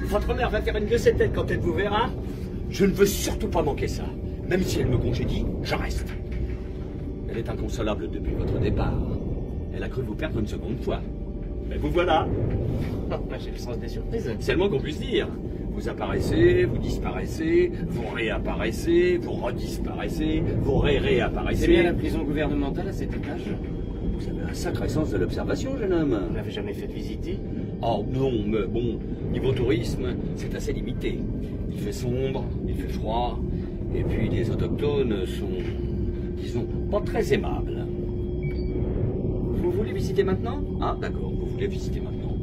Votre mère va faire une de ses têtes quand elle vous verra. Je ne veux surtout pas manquer ça. Même si elle me congédie, je reste. Elle est inconsolable depuis votre départ. Elle a cru vous perdre une seconde fois. Mais vous voilà. J'ai le sens des surprises. C'est le moins qu'on puisse dire. Vous apparaissez, vous disparaissez, vous réapparaissez, vous redisparaissez, vous réapparaissez. C'est bien la prison gouvernementale à cet étage? Vous avez un sacré sens de l'observation, jeune homme. Vous l'avez jamais fait visiter? Oh non, mais bon, niveau tourisme, c'est assez limité. Il fait sombre, il fait froid, et puis les autochtones sont, disons, pas très aimables. Vous voulez visiter maintenant? Ah, d'accord, vous voulez visiter maintenant.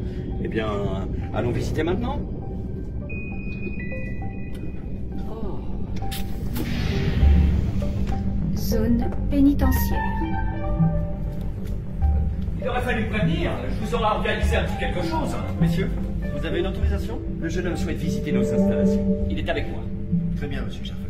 Eh bien, allons visiter maintenant. Oh. Zone pénitentiaire. Il aurait fallu prévenir, je vous aurais organisé un petit quelque chose. Messieurs, vous avez une autorisation? Le jeune homme souhaite visiter nos installations. Il est avec moi. Très bien, monsieur Charfaoui.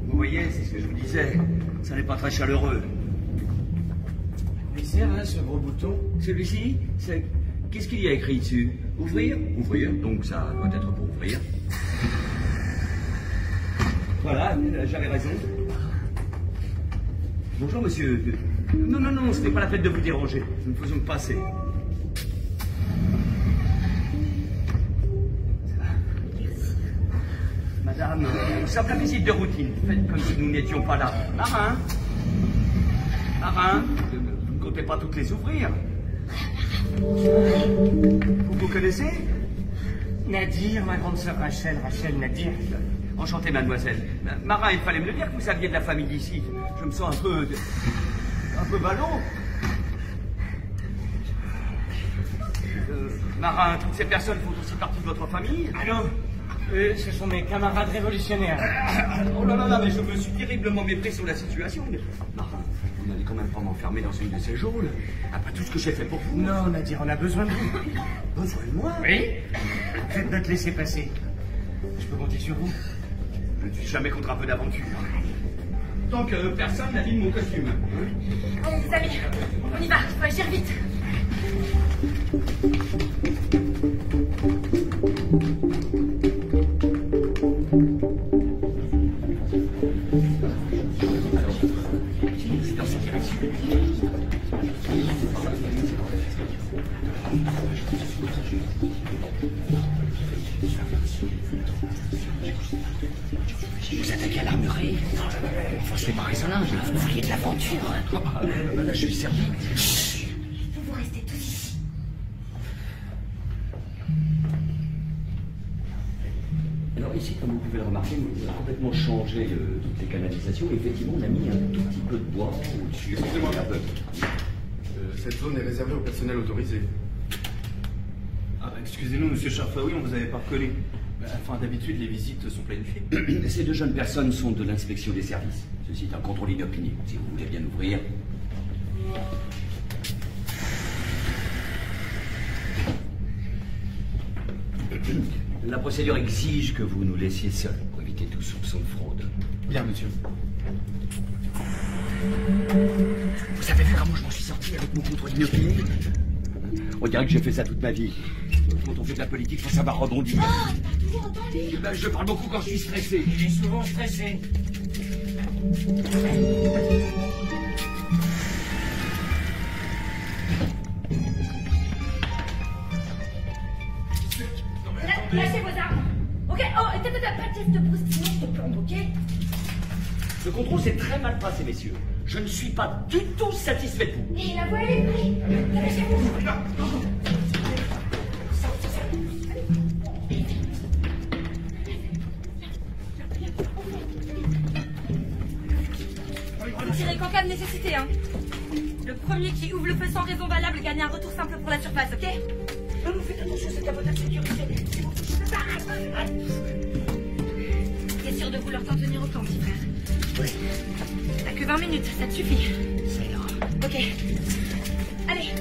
Vous voyez, c'est ce que je vous disais. Ça n'est pas très chaleureux. Il sert, hein, ce gros bouton? Celui-ci, c'est... Qu'est-ce qu'il y a écrit dessus? Ouvrir? Ouvrir, donc ça doit être pour ouvrir. Voilà, j'avais raison. Bonjour, monsieur. Non, non, non, ce n'est pas la peine de vous déranger. Nous ne faisons que passer. Madame, nous sommes la visite de routine. Faites comme si nous n'étions pas là. Marin? Marin? Vous ne comptez pas toutes les ouvrir? Vous connaissez? Nadir, ma grande sœur Rachel. Rachel Nadir. Enchanté, mademoiselle. Marin, il fallait me le dire que vous saviez de la famille d'ici. Je me sens un peu ballot. Marin, toutes ces personnes font aussi partie de votre famille? Ah non, ce sont mes camarades révolutionnaires. Oh là là là, mais je me suis terriblement mépris sur la situation. Marin, vous n'allez quand même pas m'enfermer dans une de ces geôles, après tout ce que j'ai fait pour vous. Non, Nadir, on a besoin de vous. Besoin de moi? Oui? Faites notre laisser passer. Je peux compter sur vous? Je ne suis jamais contre un peu d'aventure. Tant que personne n'abîme mon costume. Allez, les amis, on y va, il faut agir vite. C'est dans cette direction. Vous attaquez à l'armurerie? Faut se préparer son linge, vous vouliez de l'aventure. Là, je suis servi. Vous restez tous ici. Alors ici, comme vous pouvez le remarquer, nous avons complètement changé toutes les canalisations. Effectivement, on a mis un tout petit peu de bois au-dessus. Excusez-moi. Cette zone est réservée au personnel autorisé. Ah, excusez-nous, monsieur Charfaoui, on vous avait pas reconnu. Enfin, d'habitude, les visites sont planifiées. Ces deux jeunes personnes sont de l'inspection des services. Ceci est un contrôle inopiné. Si vous voulez bien ouvrir. La procédure exige que vous nous laissiez seuls pour éviter tout soupçon de fraude. Bien, monsieur. Vous avez vu comment je m'en suis sorti avec mon contrôle inopiné? On dirait que j'ai fait ça toute ma vie. Quand on fait de la politique, il faut savoir rebondir. Oh, t'as tout entendu? Eh ben, je parle beaucoup quand je suis stressé. Il est souvent stressé. Lâchez vos armes. Ok, oh, pas de geste de brusque, sinon je te plombe, ok? Le contrôle s'est très mal passé, messieurs. Je ne suis pas du tout satisfait de vous. Et la voie, elle est prise. Lâchez-vous. Tirez qu'en cas de nécessité, hein. Le premier qui ouvre le feu sans raison valable gagne un retour simple pour la surface, ok? Non, mais faites attention, c'est à votre sécurité. T'es sûr de vouloir t'en tenir autant, petit frère? Oui. T'as que 20 minutes, ça te suffit. Ça ira. Ok. Allez.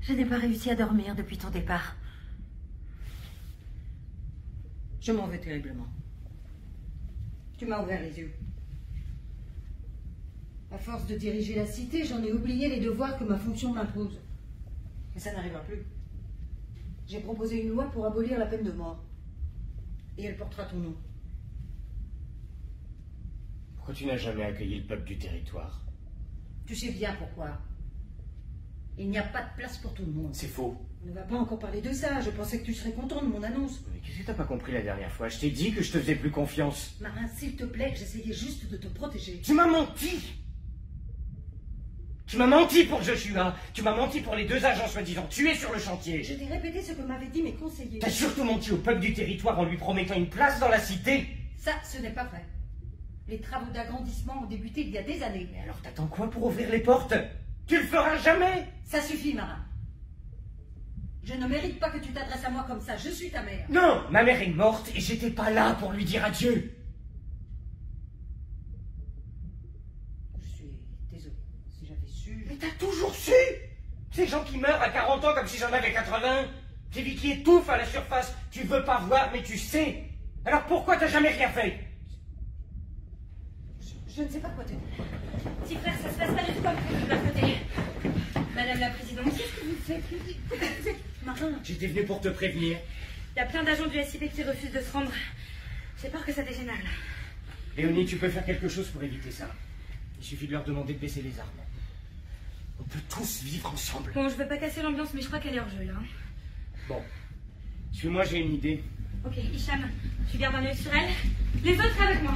Je n'ai pas réussi à dormir depuis ton départ. Je m'en veux terriblement. Tu m'as ouvert les yeux. À force de diriger la cité, j'en ai oublié les devoirs que ma fonction m'impose. Mais ça n'arrivera plus. J'ai proposé une loi pour abolir la peine de mort. Et elle portera ton nom. Pourquoi tu n'as jamais accueilli le peuple du territoire? Tu sais bien pourquoi. Il n'y a pas de place pour tout le monde. C'est faux. On ne va pas encore parler de ça. Je pensais que tu serais content de mon annonce. Mais qu'est-ce que t'as pas compris la dernière fois? Je t'ai dit que je te faisais plus confiance. Marin, s'il te plaît, j'essayais juste de te protéger. Tu m'as menti! Tu m'as menti pour Joshua. Tu m'as menti pour les 2 agents soi-disant tués sur le chantier. Je t'ai répété ce que m'avaient dit mes conseillers. T'as surtout menti au peuple du territoire en lui promettant une place dans la cité. Ça, ce n'est pas vrai. Les travaux d'agrandissement ont débuté il y a des années. Mais alors t'attends quoi pour ouvrir les portes? Tu le feras jamais! Ça suffit, Marin. Je ne mérite pas que tu t'adresses à moi comme ça. Je suis ta mère. Non! Ma mère est morte et j'étais pas là pour lui dire adieu. Je suis désolée. Si j'avais su... Mais t'as toujours su! Ces gens qui meurent à 40 ans comme si j'en avais 80. Ces vies qui étouffent à la surface. Tu veux pas voir, mais tu sais. Alors pourquoi t'as jamais rien fait? Je ne sais pas quoi te dire. Petit frère, ça se passe pas du tout comme prévu de ma côté. Madame la Présidente, qu'est-ce que vous faites? Marin, J'étais venu pour te prévenir. Il y a plein d'agents du SIP qui refusent de se rendre. J'ai peur que ça dégénère là. Léonie, tu peux faire quelque chose pour éviter ça. Il suffit de leur demander de baisser les armes. On peut tous vivre ensemble. Bon, je veux pas casser l'ambiance, mais je crois qu'elle est hors jeu là. Bon. Suis-moi, j'ai une idée. Ok, Hicham, tu gardes un œil sur elle. Les autres avec moi.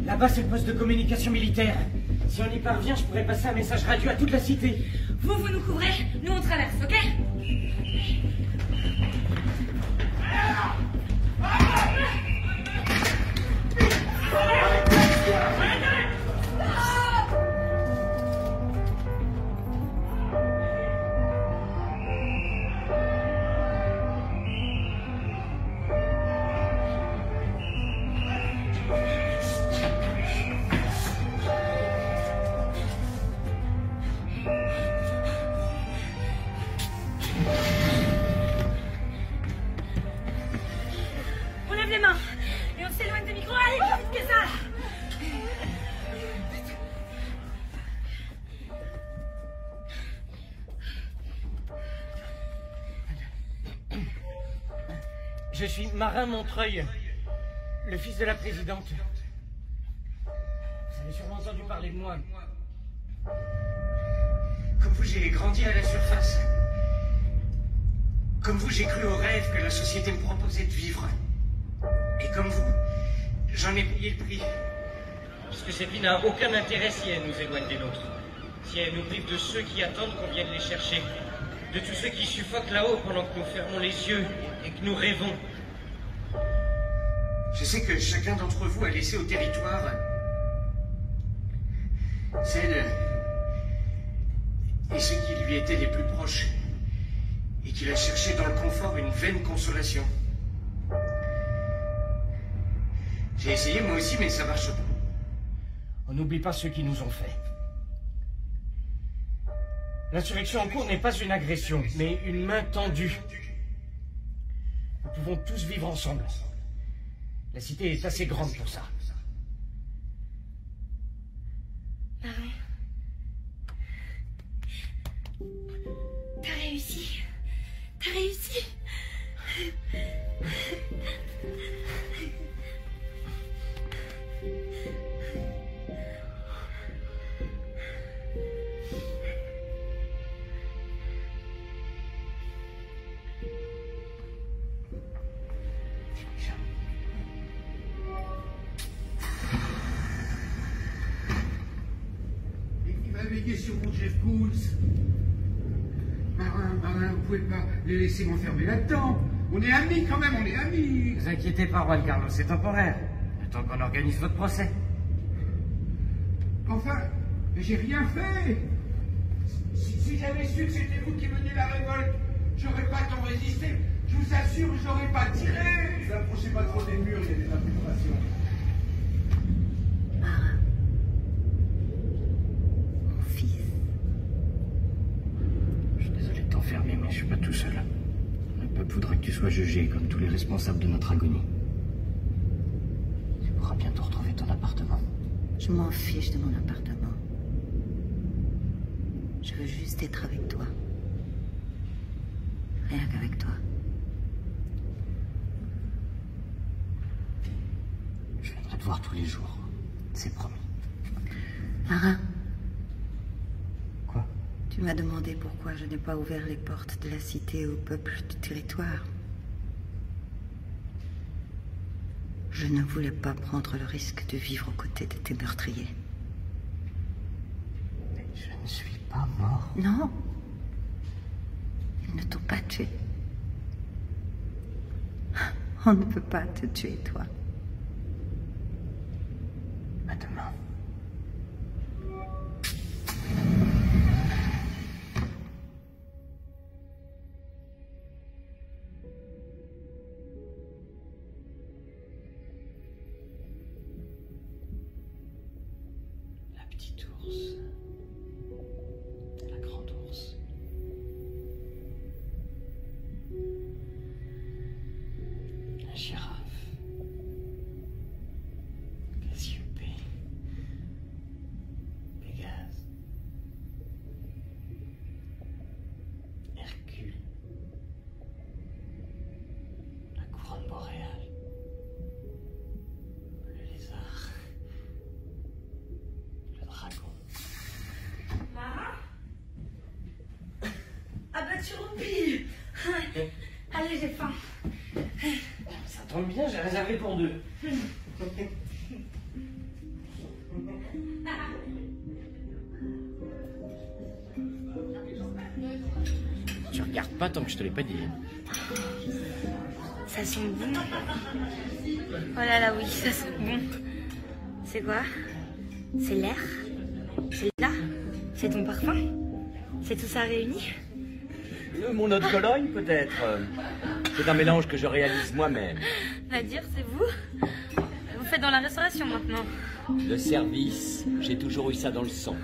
Là-bas, c'est le poste de communication militaire. Si on y parvient, je pourrais passer un message radio à toute la cité. Vous nous couvrez, nous on traverse, ok? On lève les mains et on s'éloigne des micros. Allez, plus vite que ça! Je suis Marin Montreuil, le fils de la présidente. Vous avez sûrement entendu parler de moi. Comme vous, j'ai grandi à la surface. Comme vous, j'ai cru au rêve que la société me proposait de vivre. Et comme vous, j'en ai payé le prix. Parce que cette vie n'a aucun intérêt si elle nous éloigne des nôtres. Si elle nous prive de ceux qui attendent qu'on vienne les chercher. De tous ceux qui suffoquent là-haut pendant que nous fermons les yeux et que nous rêvons. Je sais que chacun d'entre vous a laissé au territoire celles et ceux qui lui étaient les plus proches et qu'il a cherché dans le confort une vaine consolation. J'ai essayé moi aussi, mais ça marche pas. On n'oublie pas ceux qui nous ont fait. L'insurrection en cours n'est pas une agression, mais une main tendue. Nous pouvons tous vivre ensemble. La cité est assez grande pour ça. Marin. T'as réussi. T'as réussi. Veillez sur mon Jeff Koons. Marin, vous pouvez pas les laisser m'enfermer là-dedans. On est amis quand même, on est amis. Ne vous inquiétez pas, Juan Carlos, c'est temporaire. Le temps qu'on organise votre procès. Enfin, mais j'ai rien fait. Si j'avais su que c'était vous qui meniez la révolte, j'aurais pas tant résisté. Je vous assure, j'aurais pas tiré. Ne vous approchez pas trop des murs, il y a des infiltrations. Marin. Mon fils. Je suis désolé de t'enfermer, mais je suis pas tout seul. Le peuple voudrait que tu sois jugé comme tous les responsables de notre agonie. Tu pourras bientôt retrouver ton appartement. Je m'en fiche de mon appartement. Je veux juste être avec toi. Rien qu'avec toi. Je viendrai te voir tous les jours. C'est promis. Marin. Quoi? Tu m'as demandé pourquoi je n'ai pas ouvert les portes de la cité au peuple du territoire. Je ne voulais pas prendre le risque de vivre aux côtés de tes meurtriers. Mais je ne suis pas mort. Non. Ils ne t'ont pas tué. On ne peut pas te tuer, toi. À demain. La petite ours. La grande ours. La girafe. Cassiopée. Pégase. Hercule. La couronne boréale. Le lézard. Le dragon. Marin? Ah bah tu roupilles. Allez, j'ai faim. Ça tombe bien, j'ai réservé pour deux. Tu regardes pas tant que je te l'ai pas dit. Ça sent bon. Oh là là, oui, ça sent bon. C'est quoi? C'est l'air? C'est là? C'est ton parfum? C'est tout ça réuni? Mon eau de Cologne, peut-être. C'est un mélange que je réalise moi-même. Nadir, c'est vous? Vous faites dans la restauration maintenant? Le service, j'ai toujours eu ça dans le sang.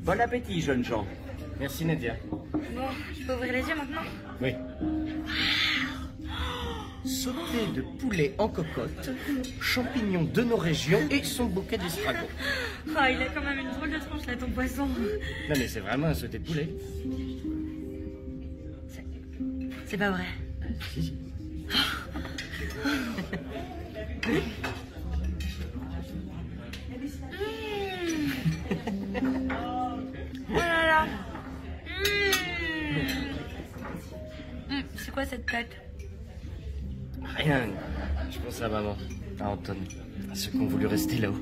Bon appétit, jeunes gens. Merci Nadia. Bon, je peux ouvrir les yeux maintenant? Oui. Sauté de poulet en cocotte, champignons de nos régions et son bouquet d'estragon. Oh, il a quand même une drôle de tronche là, ton poisson. Non mais c'est vraiment un sauté de poulet. C'est pas vrai. Si, si. Oh là là. C'est quoi cette pâte? Rien. Je pense à maman, à Anton, à ceux qui ont voulu rester là-haut.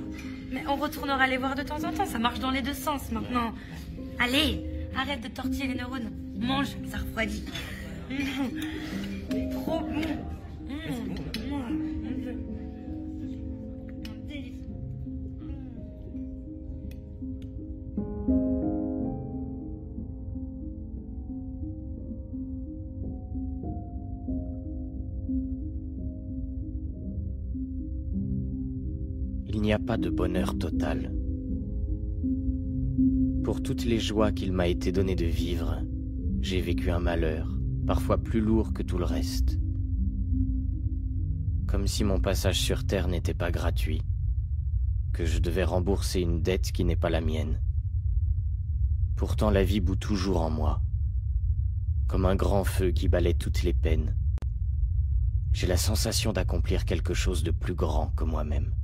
Mais on retournera les voir de temps en temps, ça marche dans les deux sens maintenant. Allez, arrête de tortiller les neurones. Mange, ça refroidit. Trop bon. Il n'y a pas de bonheur total. Pour toutes les joies qu'il m'a été donné de vivre, j'ai vécu un malheur, parfois plus lourd que tout le reste. Comme si mon passage sur Terre n'était pas gratuit, que je devais rembourser une dette qui n'est pas la mienne. Pourtant la vie bout toujours en moi, comme un grand feu qui balaie toutes les peines. J'ai la sensation d'accomplir quelque chose de plus grand que moi-même.